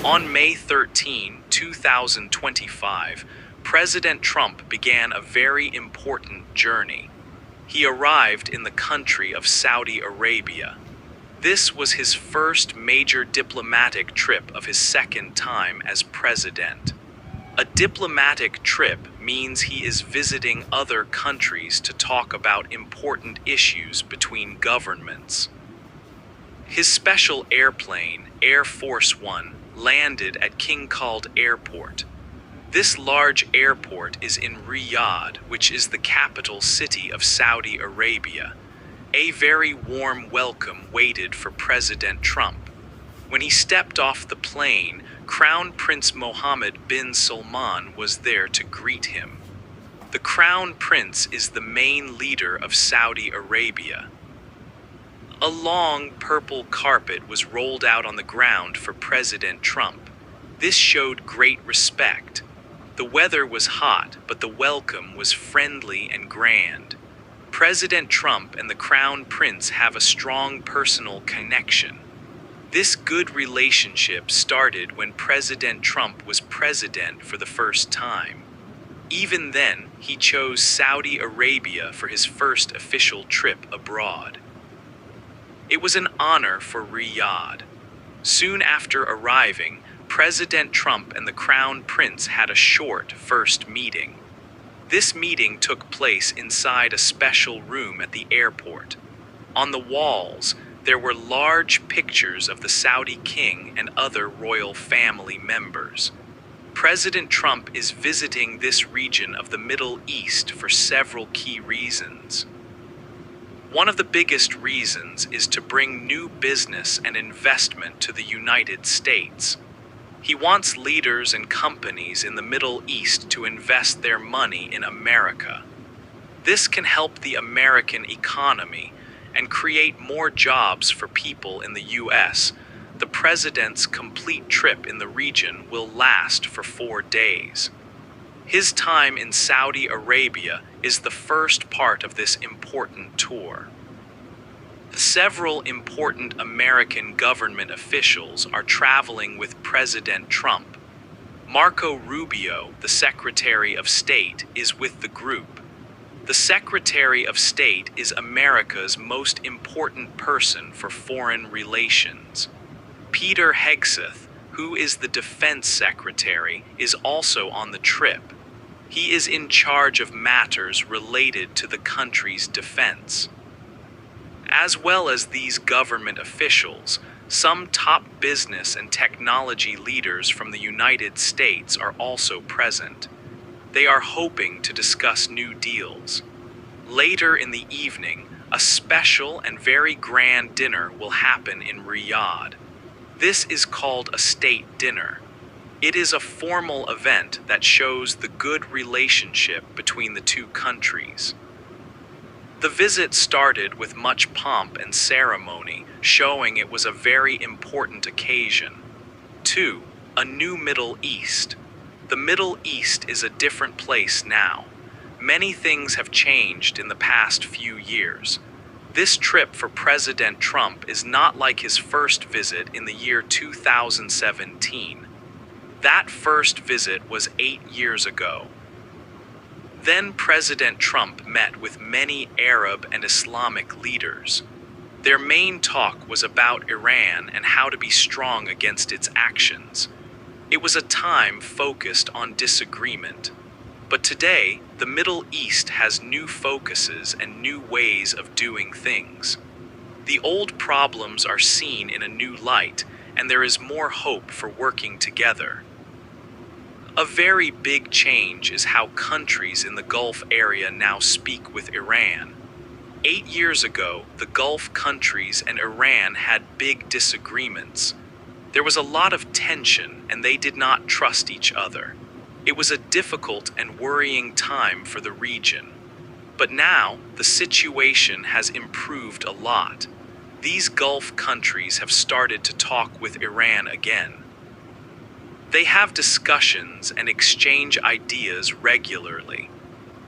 On May 13, 2025, President Trump began a very important journey. He arrived in the country of Saudi Arabia. This was his first major diplomatic trip of his second time as president. A diplomatic trip means he is visiting other countries to talk about important issues between governments. His special airplane, Air Force One, landed at King Khalid Airport. This large airport is in Riyadh, which is the capital city of Saudi Arabia. A very warm welcome waited for President Trump. When he stepped off the plane, Crown Prince Mohammed bin Salman was there to greet him. The Crown Prince is the main leader of Saudi Arabia. A long purple carpet was rolled out on the ground for President Trump. This showed great respect. The weather was hot, but the welcome was friendly and grand. President Trump and the Crown Prince have a strong personal connection. This good relationship started when President Trump was president for the first time. Even then, he chose Saudi Arabia for his first official trip abroad. It was an honor for Riyadh. Soon after arriving, President Trump and the Crown Prince had a short first meeting. This meeting took place inside a special room at the airport. On the walls, there were large pictures of the Saudi king and other royal family members. President Trump is visiting this region of the Middle East for several key reasons. One of the biggest reasons is to bring new business and investment to the United States. He wants leaders and companies in the Middle East to invest their money in America. This can help the American economy and create more jobs for people in the U.S. The president's complete trip in the region will last for 4 days. His time in Saudi Arabia is the first part of this important tour. Several important American government officials are traveling with President Trump. Marco Rubio, the Secretary of State, is with the group. The Secretary of State is America's most important person for foreign relations. Peter Hegseth, who is the Defense Secretary, is also on the trip. He is in charge of matters related to the country's defense. As well as these government officials, some top business and technology leaders from the United States are also present. They are hoping to discuss new deals. Later in the evening, a special and very grand dinner will happen in Riyadh. This is called a state dinner. It is a formal event that shows the good relationship between the two countries. The visit started with much pomp and ceremony, showing it was a very important occasion. 2. A new Middle East. The Middle East is a different place now. Many things have changed in the past few years. This trip for President Trump is not like his first visit in the year 2017. That first visit was 8 years ago. Then President Trump met with many Arab and Islamic leaders. Their main talk was about Iran and how to be strong against its actions. It was a time focused on disagreement. But today, the Middle East has new focuses and new ways of doing things. The old problems are seen in a new light, and there is more hope for working together. A very big change is how countries in the Gulf area now speak with Iran. 8 years ago, the Gulf countries and Iran had big disagreements. There was a lot of tension, and they did not trust each other. It was a difficult and worrying time for the region. But now, the situation has improved a lot. These Gulf countries have started to talk with Iran again. They have discussions and exchange ideas regularly.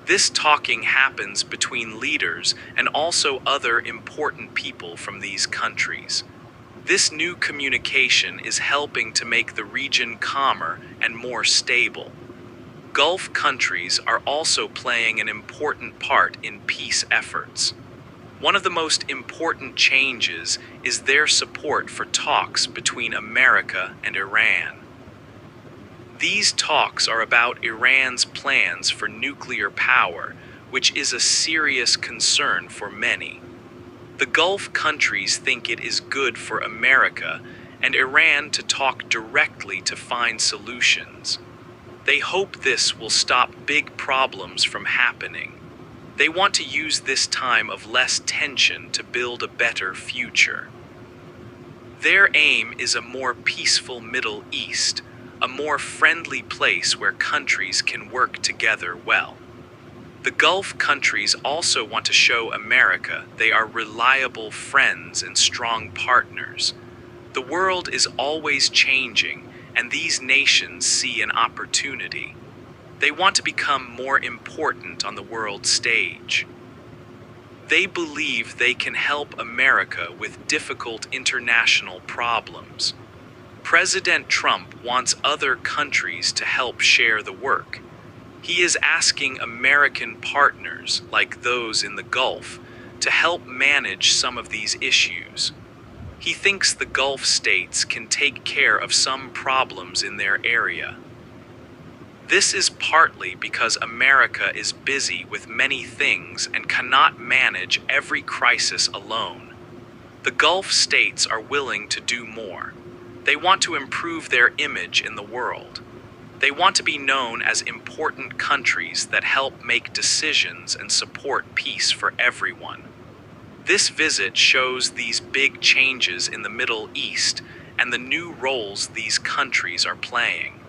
This talking happens between leaders and also other important people from these countries. This new communication is helping to make the region calmer and more stable. Gulf countries are also playing an important part in peace efforts. One of the most important changes is their support for talks between America and Iran. These talks are about Iran's plans for nuclear power, which is a serious concern for many. The Gulf countries think it is good for America and Iran to talk directly to find solutions. They hope this will stop big problems from happening. They want to use this time of less tension to build a better future. Their aim is a more peaceful Middle East, a more friendly place where countries can work together well. The Gulf countries also want to show America they are reliable friends and strong partners. The world is always changing, and these nations see an opportunity. They want to become more important on the world stage. They believe they can help America with difficult international problems. President Trump wants other countries to help share the work. He is asking American partners, like those in the Gulf, to help manage some of these issues. He thinks the Gulf states can take care of some problems in their area. This is partly because America is busy with many things and cannot manage every crisis alone. The Gulf states are willing to do more. They want to improve their image in the world. They want to be known as important countries that help make decisions and support peace for everyone. This visit shows these big changes in the Middle East and the new roles these countries are playing.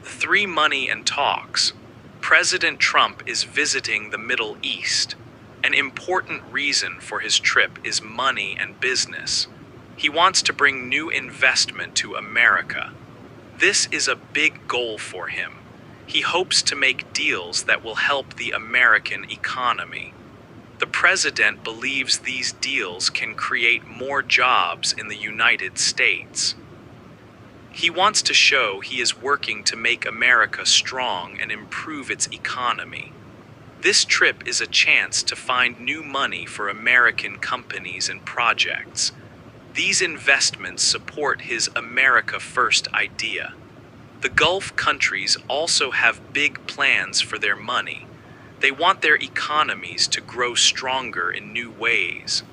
3. Money and talks. President Trump is visiting the Middle East. An important reason for his trip is money and business. He wants to bring new investment to America. This is a big goal for him. He hopes to make deals that will help the American economy. The president believes these deals can create more jobs in the United States. He wants to show he is working to make America strong and improve its economy. This trip is a chance to find new money for American companies and projects. These investments support his America First idea. The Gulf countries also have big plans for their money. They want their economies to grow stronger in new ways.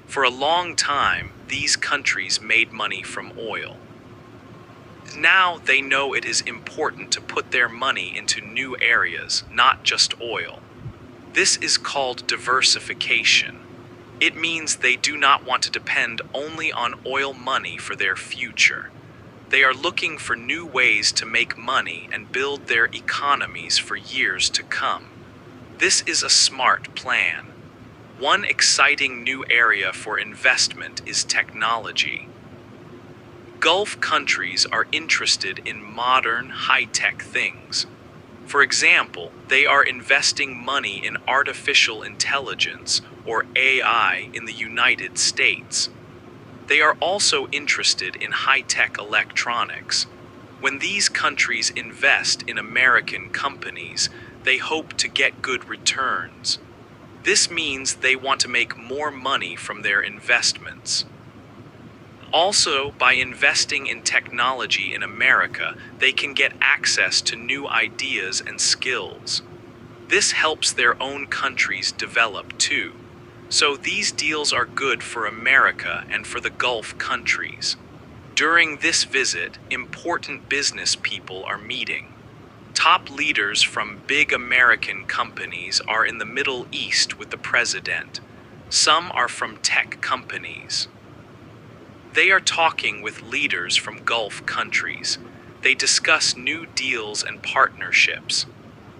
For a long time, these countries made money from oil. Now they know it is important to put their money into new areas, not just oil. This is called diversification. It means they do not want to depend only on oil money for their future. They are looking for new ways to make money and build their economies for years to come. This is a smart plan. One exciting new area for investment is technology. Gulf countries are interested in modern, high-tech things. For example, they are investing money in artificial intelligence, or AI, in the United States. They are also interested in high-tech electronics. When these countries invest in American companies, they hope to get good returns. This means they want to make more money from their investments. Also, by investing in technology in America, they can get access to new ideas and skills. This helps their own countries develop too. So these deals are good for America and for the Gulf countries. During this visit, important business people are meeting. Top leaders from big American companies are in the Middle East with the president. Some are from tech companies. They are talking with leaders from Gulf countries. They discuss new deals and partnerships.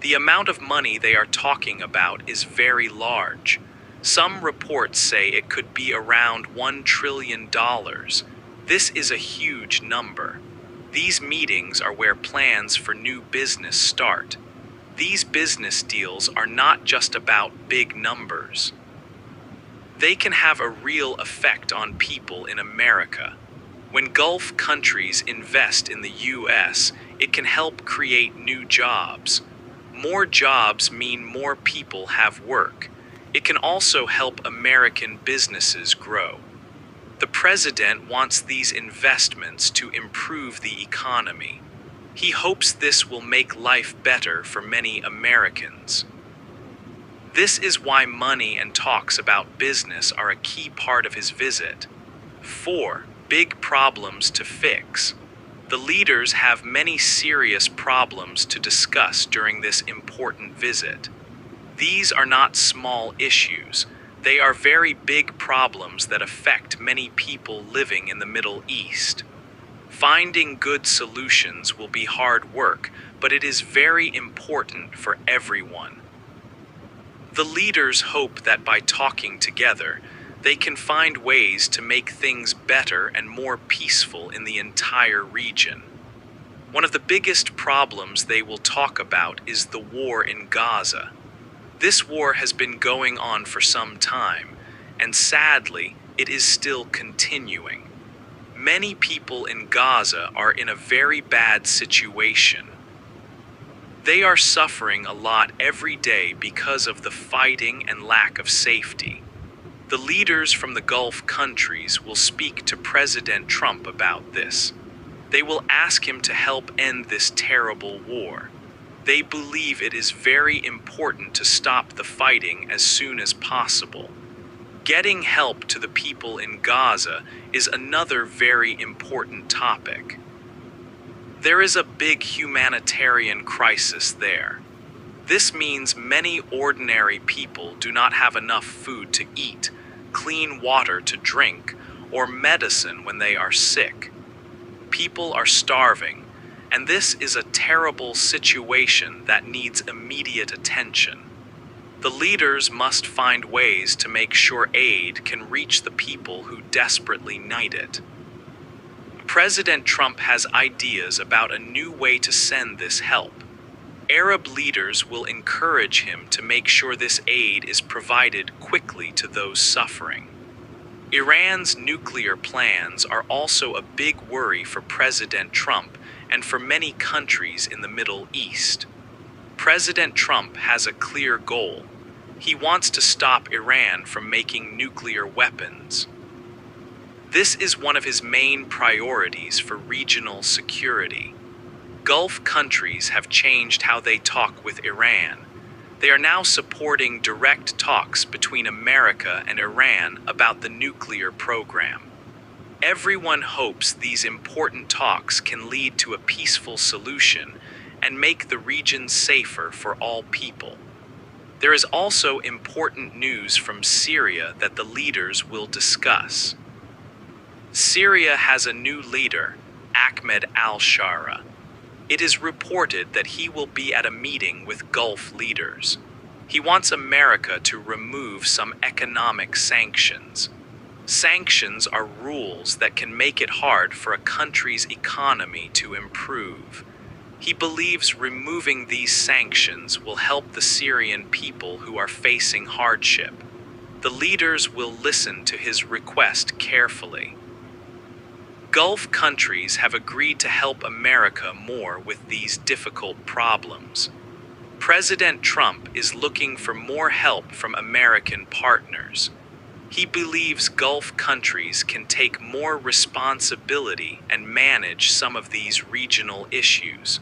The amount of money they are talking about is very large. Some reports say it could be around $1 trillion. This is a huge number. These meetings are where plans for new business start. These business deals are not just about big numbers. They can have a real effect on people in America. When Gulf countries invest in the U.S., it can help create new jobs. More jobs mean more people have work. It can also help American businesses grow. The president wants these investments to improve the economy. He hopes this will make life better for many Americans. This is why money and talks about business are a key part of his visit. 4. Big problems to fix. The leaders have many serious problems to discuss during this important visit. These are not small issues. They are very big problems that affect many people living in the Middle East. Finding good solutions will be hard work, but it is very important for everyone. The leaders hope that by talking together, they can find ways to make things better and more peaceful in the entire region. One of the biggest problems they will talk about is the war in Gaza. This war has been going on for some time, and sadly, it is still continuing. Many people in Gaza are in a very bad situation. They are suffering a lot every day because of the fighting and lack of safety. The leaders from the Gulf countries will speak to President Trump about this. They will ask him to help end this terrible war. They believe it is very important to stop the fighting as soon as possible. Getting help to the people in Gaza is another very important topic. There is a big humanitarian crisis there. This means many ordinary people do not have enough food to eat, clean water to drink, or medicine when they are sick. People are starving, and this is a terrible situation that needs immediate attention. The leaders must find ways to make sure aid can reach the people who desperately need it. President Trump has ideas about a new way to send this help. Arab leaders will encourage him to make sure this aid is provided quickly to those suffering. Iran's nuclear plans are also a big worry for President Trump and for many countries in the Middle East. President Trump has a clear goal. He wants to stop Iran from making nuclear weapons. This is one of his main priorities for regional security. Gulf countries have changed how they talk with Iran. They are now supporting direct talks between America and Iran about the nuclear program. Everyone hopes these important talks can lead to a peaceful solution and make the region safer for all people. There is also important news from Syria that the leaders will discuss. Syria has a new leader, Ahmed al-Shara. It is reported that he will be at a meeting with Gulf leaders. He wants America to remove some economic sanctions. Sanctions are rules that can make it hard for a country's economy to improve. He believes removing these sanctions will help the Syrian people who are facing hardship. The leaders will listen to his request carefully. Gulf countries have agreed to help America more with these difficult problems. President Trump is looking for more help from American partners. He believes Gulf countries can take more responsibility and manage some of these regional issues.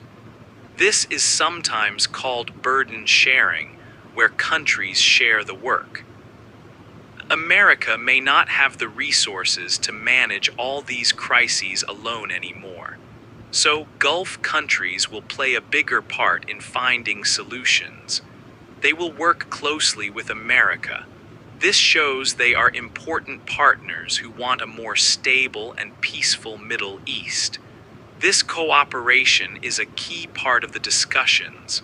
This is sometimes called burden sharing, where countries share the work. America may not have the resources to manage all these crises alone anymore. So Gulf countries will play a bigger part in finding solutions. They will work closely with America. This shows they are important partners who want a more stable and peaceful Middle East. This cooperation is a key part of the discussions.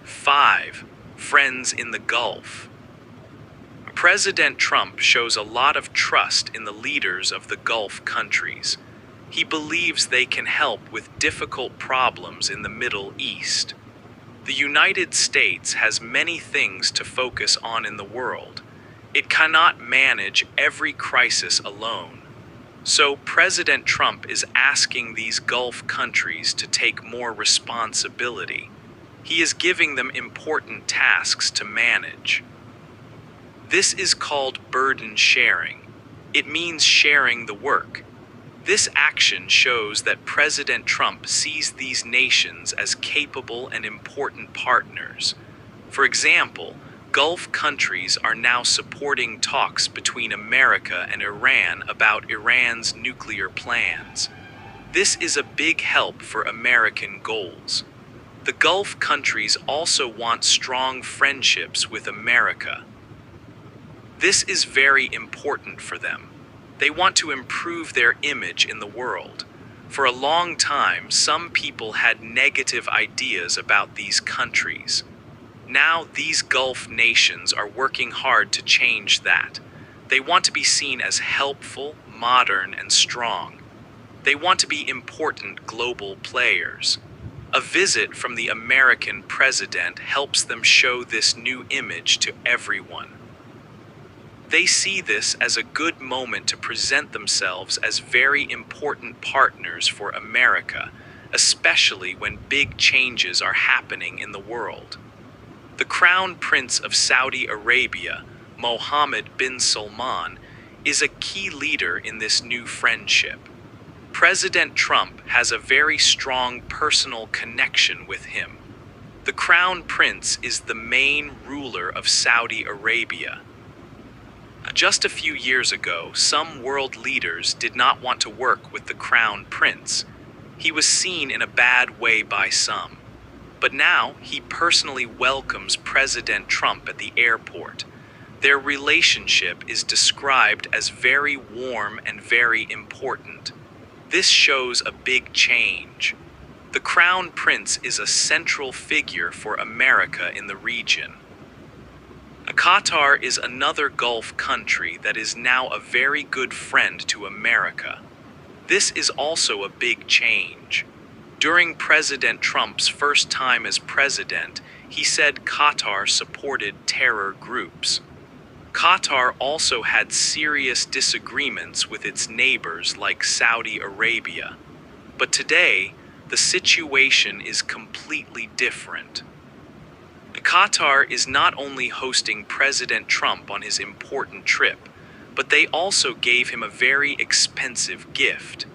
5. Friends in the Gulf. President Trump shows a lot of trust in the leaders of the Gulf countries. He believes they can help with difficult problems in the Middle East. The United States has many things to focus on in the world. It cannot manage every crisis alone. So President Trump is asking these Gulf countries to take more responsibility. He is giving them important tasks to manage. This is called burden sharing. It means sharing the work. This action shows that President Trump sees these nations as capable and important partners. For example, Gulf countries are now supporting talks between America and Iran about Iran's nuclear plans. This is a big help for American goals. The Gulf countries also want strong friendships with America. This is very important for them. They want to improve their image in the world. For a long time, some people had negative ideas about these countries. Now, these Gulf nations are working hard to change that. They want to be seen as helpful, modern, and strong. They want to be important global players. A visit from the American president helps them show this new image to everyone. They see this as a good moment to present themselves as very important partners for America, especially when big changes are happening in the world. The Crown Prince of Saudi Arabia, Mohammed bin Salman, is a key leader in this new friendship. President Trump has a very strong personal connection with him. The Crown Prince is the main ruler of Saudi Arabia. Just a few years ago, some world leaders did not want to work with the Crown Prince. He was seen in a bad way by some. But now, he personally welcomes President Trump at the airport. Their relationship is described as very warm and very important. This shows a big change. The Crown Prince is a central figure for America in the region. Qatar is another Gulf country that is now a very good friend to America. This is also a big change. During President Trump's first time as president, he said Qatar supported terror groups. Qatar also had serious disagreements with its neighbors like Saudi Arabia. But today, the situation is completely different. Qatar is not only hosting President Trump on his important trip, but they also gave him a very expensive gift.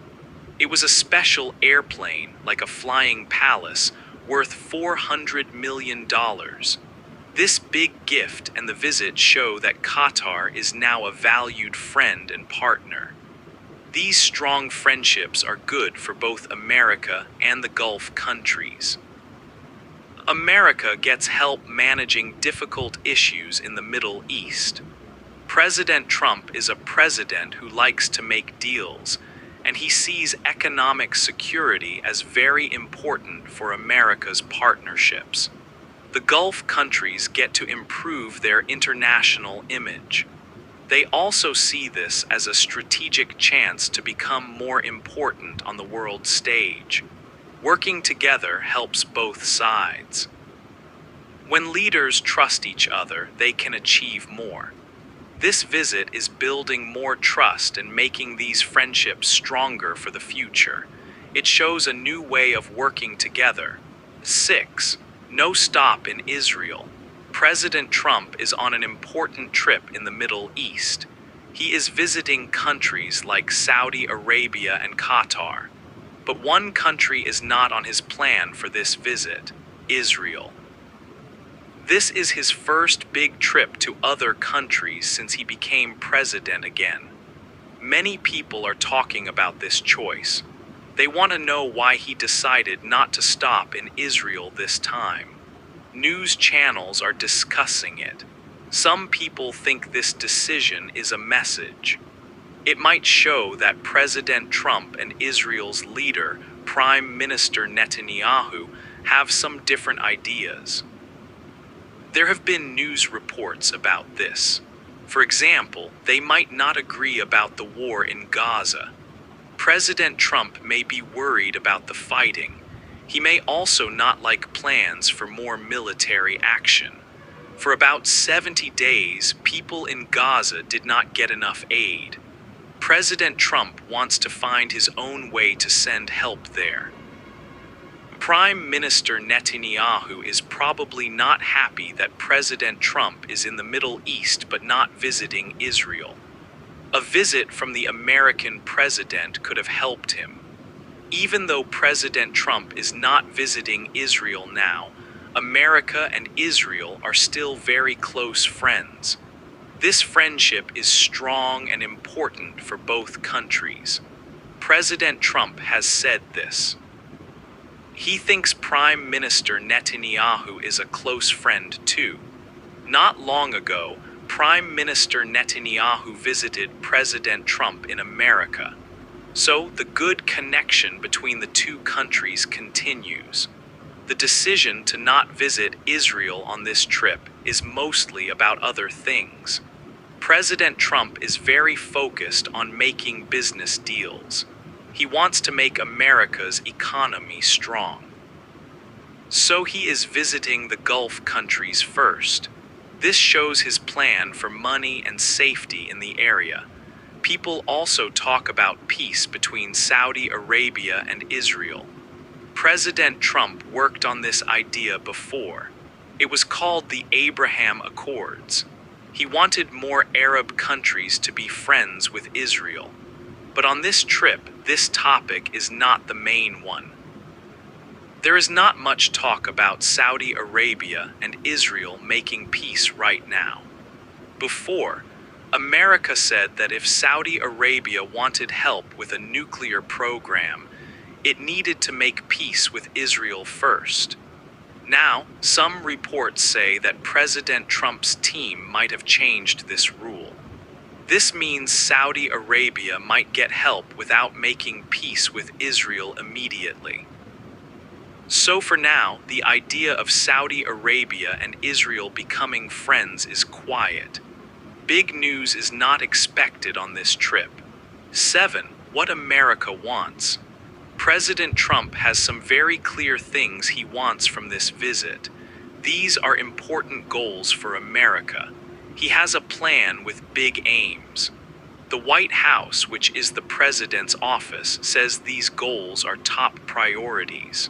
It was a special airplane, like a flying palace, worth $400 million. This big gift and the visit show that Qatar is now a valued friend and partner. These strong friendships are good for both America and the Gulf countries. America gets help managing difficult issues in the Middle East. President Trump is a president who likes to make deals, and he sees economic security as very important for America's partnerships. The Gulf countries get to improve their international image. They also see this as a strategic chance to become more important on the world stage. Working together helps both sides. When leaders trust each other, they can achieve more. This visit is building more trust and making these friendships stronger for the future. It shows a new way of working together. 6. No stop in Israel. President Trump is on an important trip in the Middle East. He is visiting countries like Saudi Arabia and Qatar. But one country is not on his plan for this visit: Israel. This is his first big trip to other countries since he became president again. Many people are talking about this choice. They want to know why he decided not to stop in Israel this time. News channels are discussing it. Some people think this decision is a message. It might show that President Trump and Israel's leader, Prime Minister Netanyahu, have some different ideas. There have been news reports about this. For example, they might not agree about the war in Gaza. President Trump may be worried about the fighting. He may also not like plans for more military action. For about 70 days, people in Gaza did not get enough aid. President Trump wants to find his own way to send help there. Prime Minister Netanyahu is probably not happy that President Trump is in the Middle East but not visiting Israel. A visit from the American president could have helped him. Even though President Trump is not visiting Israel now, America and Israel are still very close friends. This friendship is strong and important for both countries. President Trump has said this. He thinks Prime Minister Netanyahu is a close friend too. Not long ago, Prime Minister Netanyahu visited President Trump in America. So the good connection between the two countries continues. The decision to not visit Israel on this trip is mostly about other things. President Trump is very focused on making business deals. He wants to make America's economy strong. So he is visiting the Gulf countries first. This shows his plan for money and safety in the area. People also talk about peace between Saudi Arabia and Israel. President Trump worked on this idea before. It was called the Abraham Accords. He wanted more Arab countries to be friends with Israel. But on this trip, this topic is not the main one. There is not much talk about Saudi Arabia and Israel making peace right now. Before, America said that if Saudi Arabia wanted help with a nuclear program, it needed to make peace with Israel first. Now, some reports say that President Trump's team might have changed this rule. This means Saudi Arabia might get help without making peace with Israel immediately. So for now, the idea of Saudi Arabia and Israel becoming friends is quiet. Big news is not expected on this trip. 7. What America wants. President Trump has some very clear things he wants from this visit. These are important goals for America. He has a plan with big aims. The White House, which is the president's office, says these goals are top priorities.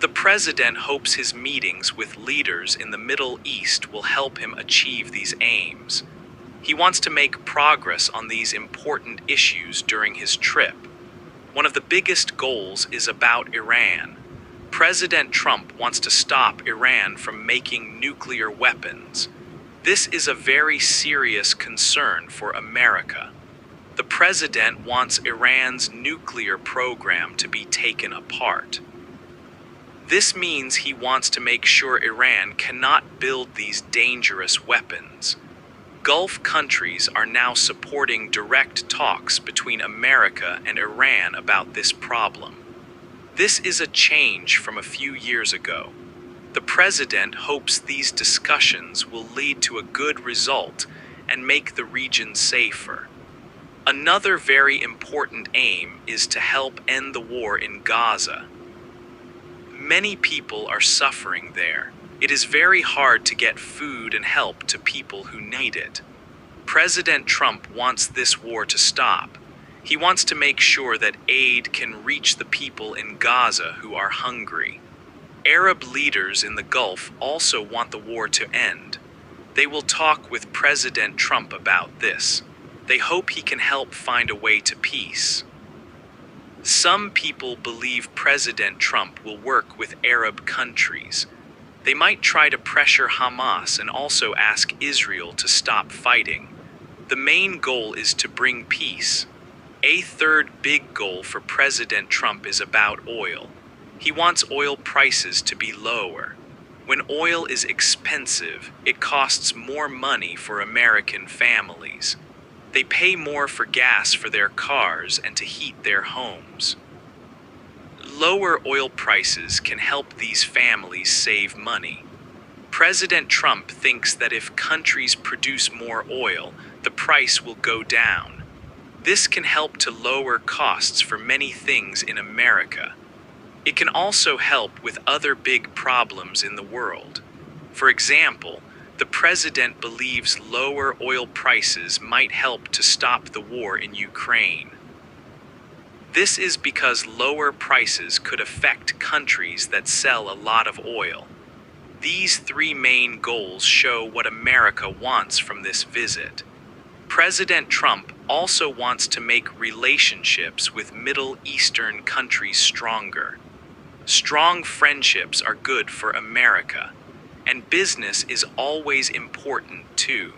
The president hopes his meetings with leaders in the Middle East will help him achieve these aims. He wants to make progress on these important issues during his trip. One of the biggest goals is about Iran. President Trump wants to stop Iran from making nuclear weapons. This is a very serious concern for America. The president wants Iran's nuclear program to be taken apart. This means he wants to make sure Iran cannot build these dangerous weapons. Gulf countries are now supporting direct talks between America and Iran about this problem. This is a change from a few years ago. The president hopes these discussions will lead to a good result and make the region safer. Another very important aim is to help end the war in Gaza. Many people are suffering there. It is very hard to get food and help to people who need it. President Trump wants this war to stop. He wants to make sure that aid can reach the people in Gaza who are hungry. Arab leaders in the Gulf also want the war to end. They will talk with President Trump about this. They hope he can help find a way to peace. Some people believe President Trump will work with Arab countries. They might try to pressure Hamas and also ask Israel to stop fighting. The main goal is to bring peace. A third big goal for President Trump is about oil. He wants oil prices to be lower. When oil is expensive, it costs more money for American families. They pay more for gas for their cars and to heat their homes. Lower oil prices can help these families save money. President Trump thinks that if countries produce more oil, the price will go down. This can help to lower costs for many things in America. It can also help with other big problems in the world. For example, the president believes lower oil prices might help to stop the war in Ukraine. This is because lower prices could affect countries that sell a lot of oil. These three main goals show what America wants from this visit. President Trump also wants to make relationships with Middle Eastern countries stronger. Strong friendships are good for America, and business is always important too.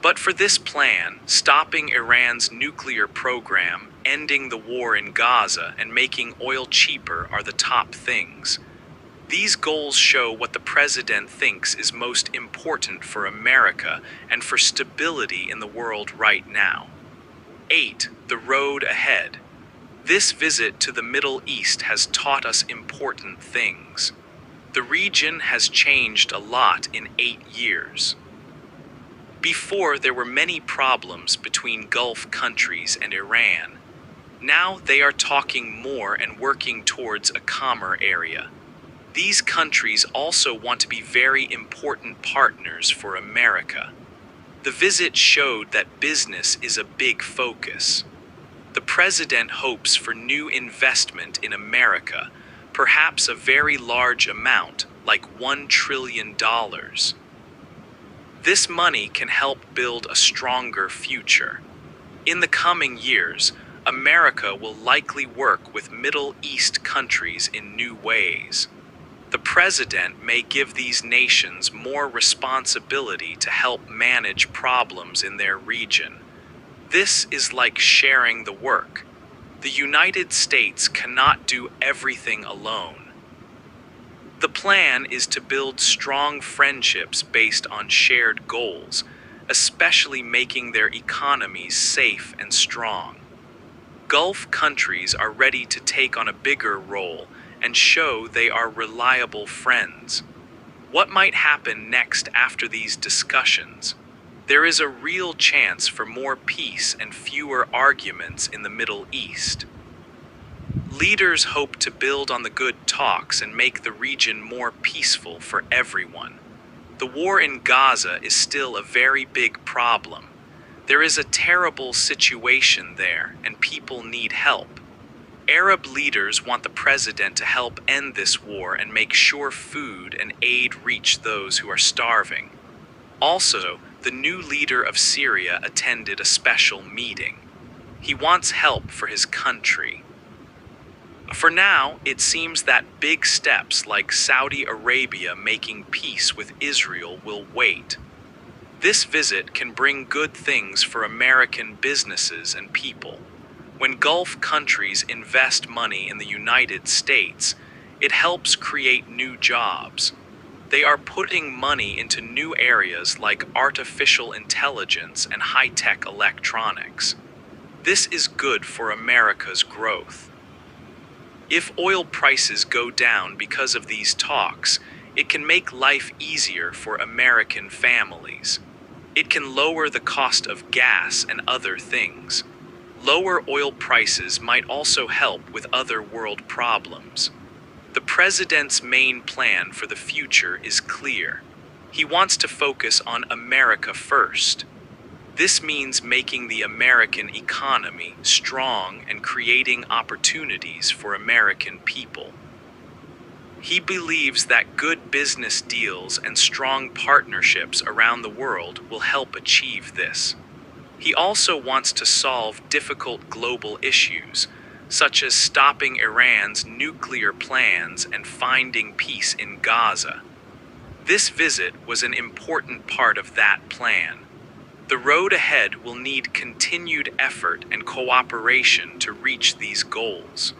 But for this plan, stopping Iran's nuclear program, ending the war in Gaza, and making oil cheaper are the top things. These goals show what the president thinks is most important for America and for stability in the world right now. 8. The road ahead. This visit to the Middle East has taught us important things. The region has changed a lot in 8 years. Before, there were many problems between Gulf countries and Iran. Now they are talking more and working towards a calmer area. These countries also want to be very important partners for America. The visit showed that business is a big focus. The president hopes for new investment in America, perhaps a very large amount, like $1 trillion. This money can help build a stronger future. In the coming years, America will likely work with Middle East countries in new ways. The president may give these nations more responsibility to help manage problems in their region. This is like sharing the work. The United States cannot do everything alone. The plan is to build strong friendships based on shared goals, especially making their economies safe and strong. Gulf countries are ready to take on a bigger role and show they are reliable friends. What might happen next after these discussions? There is a real chance for more peace and fewer arguments in the Middle East. Leaders hope to build on the good talks and make the region more peaceful for everyone. The war in Gaza is still a very big problem. There is a terrible situation there, and people need help. Arab leaders want the president to help end this war and make sure food and aid reach those who are starving. Also, the new leader of Syria attended a special meeting. He wants help for his country. For now, it seems that big steps like Saudi Arabia making peace with Israel will wait. This visit can bring good things for American businesses and people. When Gulf countries invest money in the United States, it helps create new jobs. They are putting money into new areas like artificial intelligence and high-tech electronics. This is good for America's growth. If oil prices go down because of these talks, it can make life easier for American families. It can lower the cost of gas and other things. Lower oil prices might also help with other world problems. The president's main plan for the future is clear. He wants to focus on America first. This means making the American economy strong and creating opportunities for American people. He believes that good business deals and strong partnerships around the world will help achieve this. He also wants to solve difficult global issues, such as stopping Iran's nuclear plans and finding peace in Gaza. This visit was an important part of that plan. The road ahead will need continued effort and cooperation to reach these goals.